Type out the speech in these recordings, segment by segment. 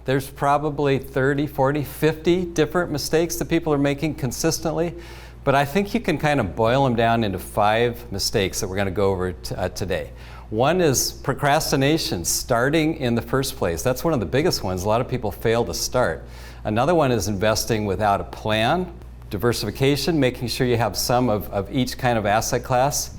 There's probably 30, 40, 50 different mistakes that people are making consistently. But I think you can kind of boil them down into 5 mistakes that we're going to go over today. One is procrastination, starting in the first place. That's one of the biggest ones. A lot of people fail to start. Another one is investing without a plan. Diversification, making sure you have some of each kind of asset class.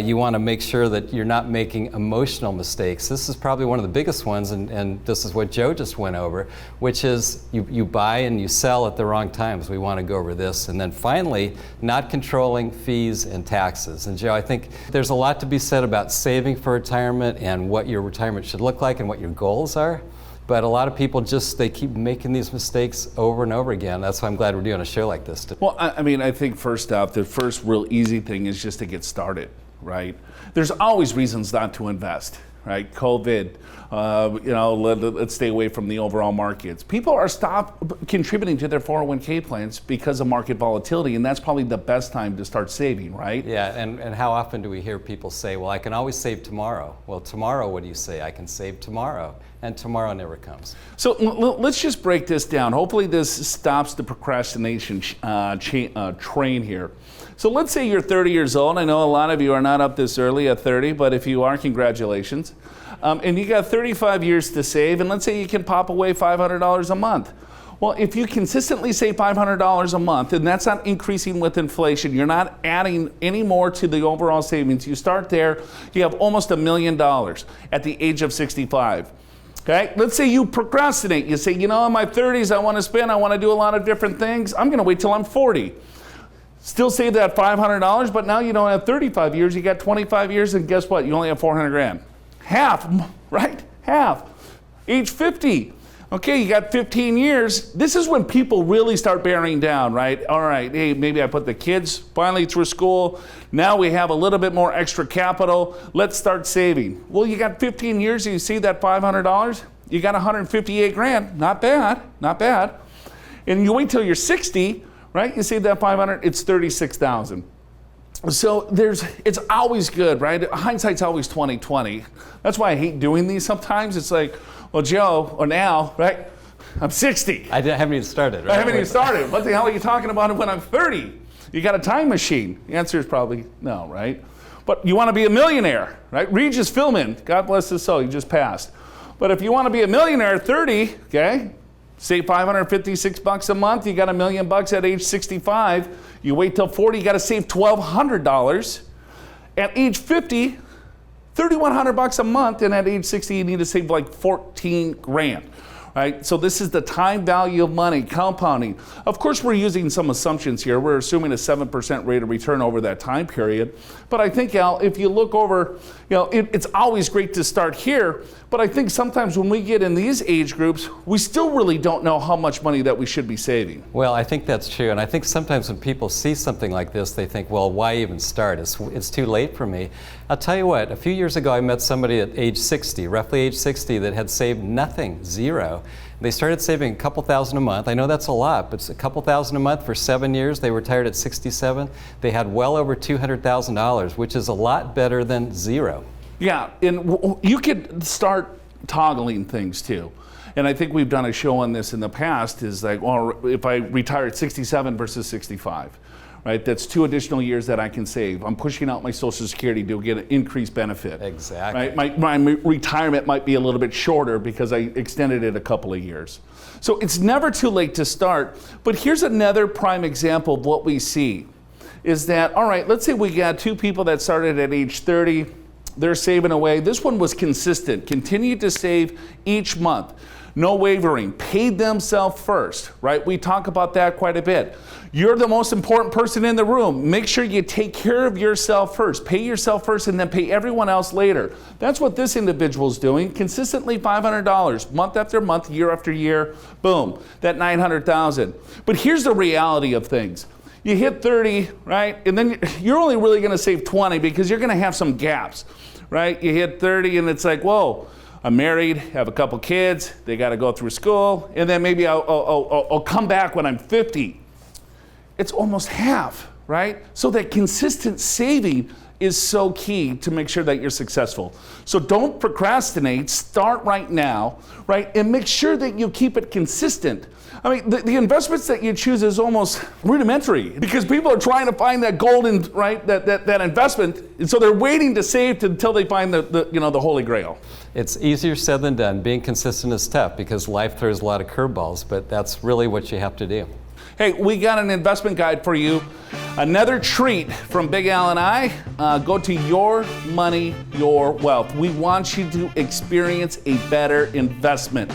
You want to make sure that you're not making emotional mistakes. This is probably one of the biggest ones, and this is what Joe just went over, which is you buy and you sell at the wrong times. We want to go over this. And then finally, not controlling fees and taxes. And Joe, I think there's a lot to be said about saving for retirement and what your retirement should look like and what your goals are. But a lot of people they keep making these mistakes over and over again. That's why I'm glad we're doing a show like this. Well, I mean, I think first off, the first real easy thing is just to get started, right? There's always reasons not to invest, right? COVID, let's stay away from the overall markets. People are stopped contributing to their 401k plans because of market volatility, and that's probably the best time to start saving, right? Yeah, and how often do we hear people say, well, I can always save tomorrow. Well, tomorrow, what do you say? I can save tomorrow. And tomorrow never comes. So let's just break this down. Hopefully this stops the procrastination train here. So let's say you're 30 years old. I know a lot of you are not up this early at 30, but if you are, congratulations. And you got 35 years to save, and let's say you can pop away $500 a month. Well, if you consistently save $500 a month, and that's not increasing with inflation, you're not adding any more to the overall savings. You start there, you have almost $1 million at the age of 65. Okay, let's say you procrastinate. You say, in my 30s, I want to spend, I want to do a lot of different things. I'm going to wait till I'm 40. Still save that $500, but now you don't have 35 years, you got 25 years, and guess what? You only have 400 grand. Half, right? Half. Age 50. Okay, you got 15 years. This is when people really start bearing down, right? All right, hey, maybe I put the kids finally through school. Now we have a little bit more extra capital. Let's start saving. Well, you got 15 years and you see that $500? You got 158 grand. Not bad, not bad. And you wait till you're 60, right? You see that 500, it's 36,000. So it's always good, right? Hindsight's always 20/20. That's why I hate doing these sometimes. It's like, well, Joe, or now, right? I'm 60. I haven't even started, right? I haven't even started. What the hell are you talking about when I'm 30? You got a time machine? The answer is probably no, right? But you want to be a millionaire, right? Regis Philbin, God bless his soul, he just passed. But if you want to be a millionaire at 30, okay, save $556 a month, you got $1 million at age 65. You wait till 40, you got to save $1,200. At age 50, $3,100 a month, and at age 60, you need to save like 14 grand. Right? So this is the time value of money, compounding. Of course, we're using some assumptions here. We're assuming a 7% rate of return over that time period. But I think, Al, if you look over, it's always great to start here. But I think sometimes when we get in these age groups, we still really don't know how much money that we should be saving. Well, I think that's true. And I think sometimes when people see something like this, they think, well, why even start? It's too late for me. I'll tell you what, a few years ago, I met somebody at age 60, roughly age 60, that had saved nothing, zero. They started saving a couple thousand a month. I know that's a lot, but it's a couple thousand a month for 7 years. They retired at 67. They had well over $200,000, which is a lot better than zero. Yeah, and you could start toggling things too. And I think we've done a show on this in the past, is like, well, if I retire at 67 versus 65, right? That's 2 additional years that I can save. I'm pushing out my Social Security to get an increased benefit. Exactly. Right? My retirement might be a little bit shorter because I extended it a couple of years. So it's never too late to start. But here's another prime example of what we see, is that, all right, let's say we got 2 people that started at age 30. They're saving away. This one was consistent, continued to save each month. No wavering, paid themselves first, right? We talk about that quite a bit. You're the most important person in the room. Make sure you take care of yourself first. Pay yourself first and then pay everyone else later. That's what this individual's doing. Consistently $500, month after month, year after year, boom, that $900,000. But here's the reality of things. You hit 30, right? And then you're only really gonna save 20 because you're gonna have some gaps, right? You hit 30 and it's like, whoa, I'm married, have a couple kids, they got to go through school, and then maybe I'll come back when I'm 50. It's almost half, right? So that consistent saving is so key to make sure that you're successful. So don't procrastinate, start right now, right? And make sure that you keep it consistent. I mean, the investments that you choose is almost rudimentary because people are trying to find that golden, right, that investment, and so they're waiting to save until they find the holy grail. It's easier said than done. Being consistent is tough because life throws a lot of curveballs, but that's really what you have to do. Hey, we got an investment guide for you. Another treat from Big Al and I. Go to Your Money, Your Wealth. We want you to experience a better investment.